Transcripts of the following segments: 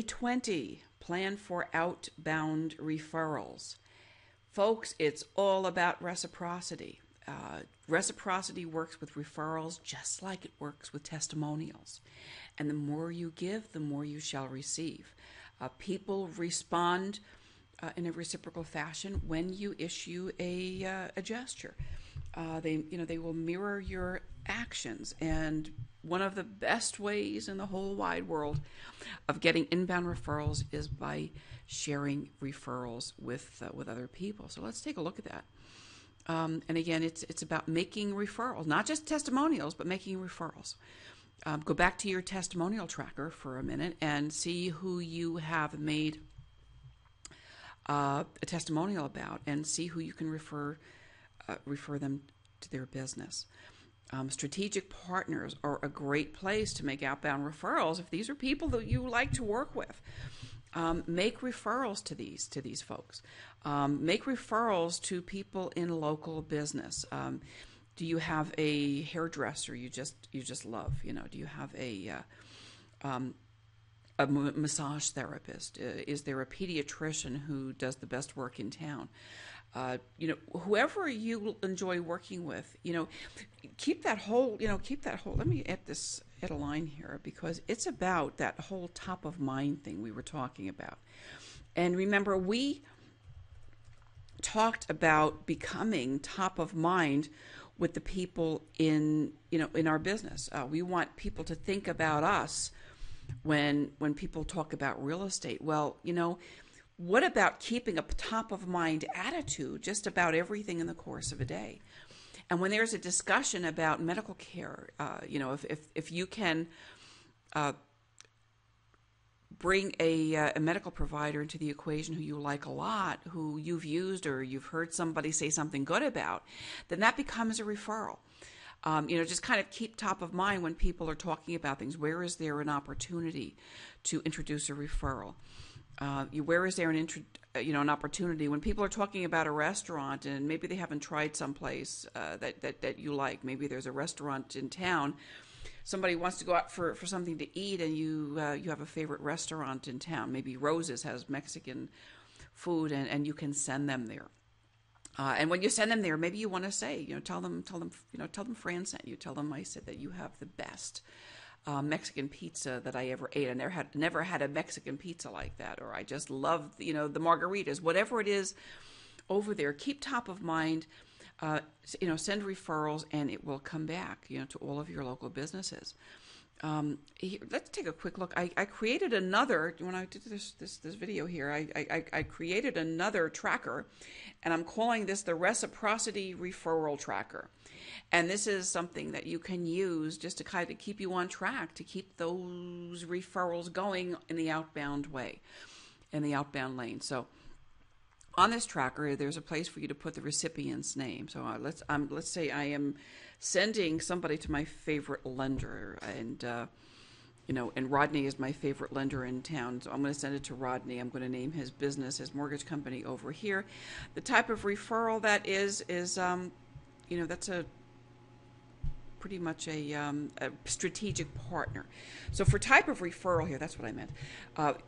2020, plan for outbound referrals. Folks, it's all about reciprocity. Reciprocity works with referrals just like it works with testimonials. And the more you give, the more you shall receive. People respond in a reciprocal fashion when you issue a gesture. They will mirror your actions, and one of the best ways in the whole wide world of getting inbound referrals is by sharing referrals with other people. So let's take a look at that. And again, it's about making referrals, not just testimonials, but making referrals. Go back to your testimonial tracker for a minute and see who you have made a testimonial about, and see who you can refer them to their business. Strategic partners are a great place to make outbound referrals if these are people that you like to work with. Make referrals to these folks. Make referrals to people in local business. Do you have a hairdresser you just love? Do you have a massage therapist? Is there a pediatrician who does the best work in town? Whoever you enjoy working with, keep that whole, let me add a line here, because it's about that whole top of mind thing we were talking about. And remember, we talked about becoming top of mind with the people in our business. We want people to think about us when people talk about real estate. Well, what about keeping a top of mind attitude just about everything in the course of a day? And when there's a discussion about medical care, if you can bring a medical provider into the equation who you like a lot, who you've used or you've heard somebody say something good about, then that becomes a referral. Just kind of keep top of mind when people are talking about things. Where is there an opportunity to introduce a referral? Where is there an opportunity when people are talking about a restaurant and maybe they haven't tried someplace that you like? Maybe there's a restaurant in town. Somebody wants to go out for something to eat, and you have a favorite restaurant in town. Maybe Rose's has Mexican food, and you can send them there. And when you send them there, maybe you want to say, tell them, Fran sent you. Tell them I said that you have the best Mexican pizza that I ever ate. I never had a Mexican pizza like that, or I just love the margaritas. Whatever it is over there, keep top of mind. Send referrals, and it will come back, to all of your local businesses. Let's take a quick look. I created another, when I did this video here, I created another tracker, and I'm calling this the Reciprocity Referral Tracker. And this is something that you can use just to kind of keep you on track, to keep those referrals going in the outbound way, in the outbound lane. So on this tracker, there's a place for you to put the recipient's name. So let's say I am sending somebody to my favorite lender, and Rodney is my favorite lender in town. So I'm going to send it to Rodney. I'm going to name his business, his mortgage company over here. The type of referral that is that's pretty much a strategic partner. So for type of referral here, that's what I meant.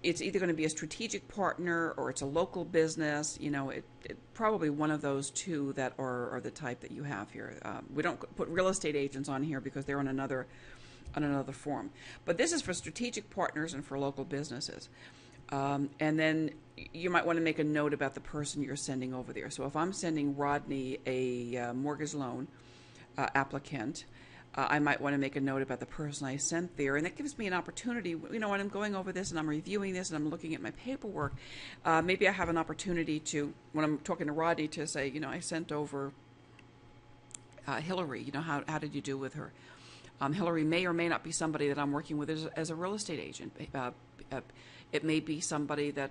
It's either going to be a strategic partner or it's a local business. It probably one of those two that are the type that you have here. We don't put real estate agents on here because they're on another form. But this is for strategic partners and for local businesses. And then you might want to make a note about the person you're sending over there. So if I'm sending Rodney a mortgage loan applicant, I might want to make a note about the person I sent there, and that gives me an opportunity, when I'm going over this and I'm reviewing this and I'm looking at my paperwork, maybe I have an opportunity to, when I'm talking to Rodney, to say, I sent over Hillary, how did you do with her? Hillary may or may not be somebody that I'm working with as a real estate agent. It may be somebody that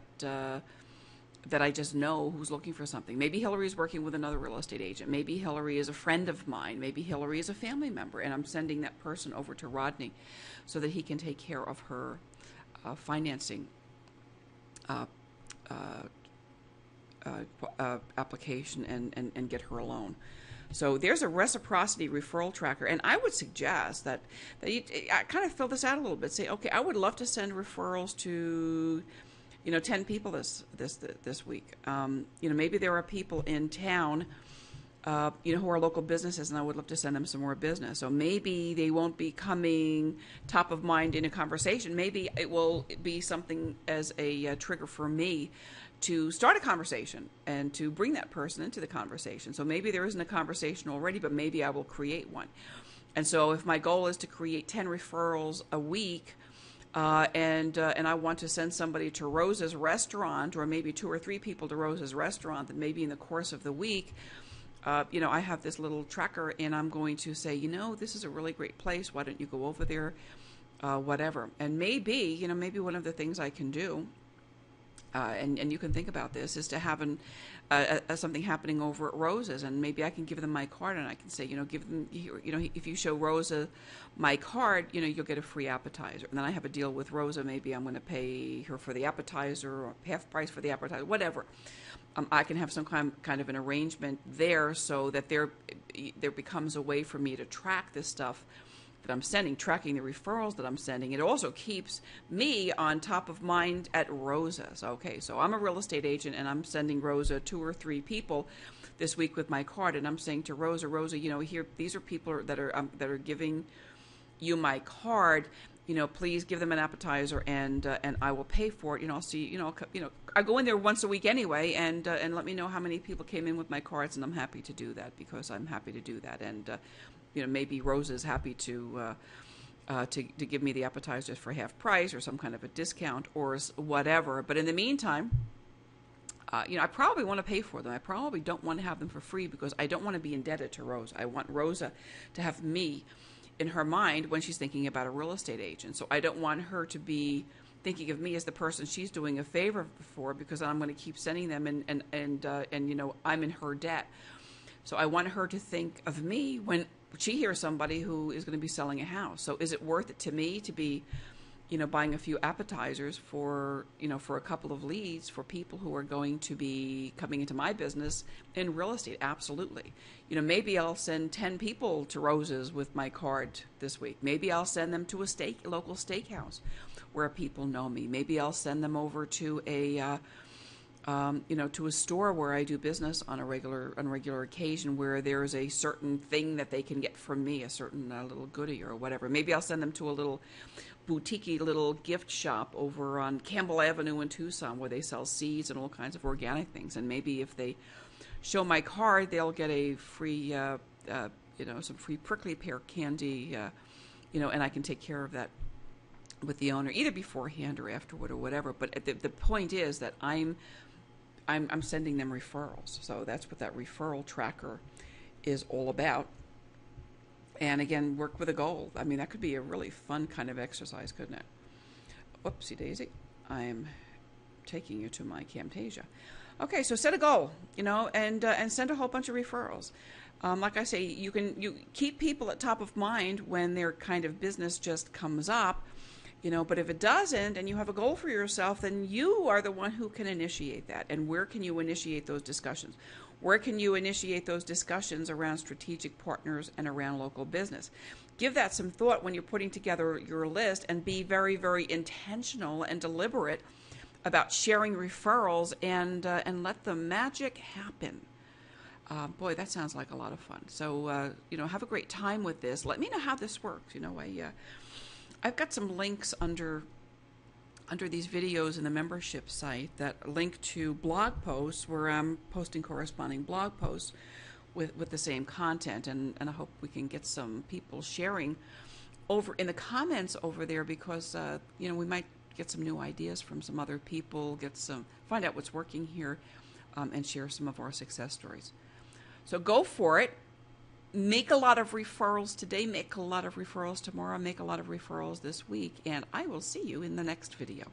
I just know who's looking for something. Maybe Hillary's working with another real estate agent. Maybe Hillary is a friend of mine. Maybe Hillary is a family member, and I'm sending that person over to Rodney so that he can take care of her financing application and get her a loan. So there's a reciprocity referral tracker, and I would suggest that you I kind of fill this out a little bit. Say, okay, I would love to send referrals to 10 people this week. Maybe there are people in town who are local businesses, and I would love to send them some more business. So maybe they won't be coming top of mind in a conversation. Maybe it will be something as a trigger for me to start a conversation and to bring that person into the conversation. So maybe there isn't a conversation already, but maybe I will create one. And so if my goal is to create 10 referrals a week, and I want to send somebody to Rosa's restaurant, or maybe 2 or 3 people to Rosa's restaurant, then maybe in the course of the week, I have this little tracker, and I'm going to say, this is a really great place. Why don't you go over there? Whatever. And maybe one of the things I can do, and you can think about this, is to have something happening over at Rosa's, and maybe I can give them my card, and I can say, give them, if you show Rosa my card, you'll get a free appetizer. And then I have a deal with Rosa. Maybe I'm going to pay her for the appetizer, or half price for the appetizer, whatever. I can have some kind of an arrangement there, so that there becomes a way for me to track this stuff that I'm sending, tracking the referrals that I'm sending. It also keeps me on top of mind at Rosa's. Okay, so I'm a real estate agent, and I'm sending Rosa 2 or 3 people this week with my card, and I'm saying to Rosa, here, these are people that are giving you my card. Please give them an appetizer, and I will pay for it. I'll see. I go in there once a week anyway, and let me know how many people came in with my cards, and I'm happy to do that, because I'm happy to do that. And maybe Rosa's happy to give me the appetizers for half price, or some kind of a discount, or whatever. But in the meantime, I probably want to pay for them. I probably don't want to have them for free, because I don't want to be indebted to Rosa. I want Rosa to have me in her mind when she's thinking about a real estate agent. So I don't want her to be thinking of me as the person she's doing a favor for, because I'm going to keep sending them, and I'm in her debt. So I want her to think of me when she hears somebody who is going to be selling a house. So is it worth it to me to be buying a few appetizers for a couple of leads for people who are going to be coming into my business in real estate? Absolutely. Maybe I'll send 10 people to Rosa's with my card this week. Maybe I'll send them to a local steakhouse where people know me. Maybe I'll send them over to a store where I do business on a regular occasion, where there's a certain thing that they can get from me, a certain little goodie or whatever. Maybe I'll send them to a little boutique-y little gift shop over on Campbell Avenue in Tucson, where they sell seeds and all kinds of organic things. And maybe if they show my card, they'll get a free, some free prickly pear candy, and I can take care of that with the owner, either beforehand or afterward or whatever. But the point is that I'm sending them referrals. So that's what that referral tracker is all about. And again, work with a goal. I mean, that could be a really fun kind of exercise, couldn't it? Whoopsie daisy. I'm taking you to my Camtasia. Okay, so set a goal, and send a whole bunch of referrals. Like I say, you keep people at top of mind when their kind of business just comes up, but if it doesn't, and you have a goal for yourself, then you are the one who can initiate that. And where can you initiate those discussions? Where can you initiate those discussions around strategic partners and around local business? Give that some thought when you're putting together your list, and be very, very intentional and deliberate about sharing referrals, and let the magic happen. Boy, that sounds like a lot of fun. So, have a great time with this. Let me know how this works. I've got some links under these videos in the membership site that link to blog posts where I'm posting corresponding blog posts with the same content, and I hope we can get some people sharing over in the comments over there, because we might get some new ideas from some other people, find out what's working here, and share some of our success stories. So go for it. Make a lot of referrals today, make a lot of referrals tomorrow, make a lot of referrals this week, and I will see you in the next video.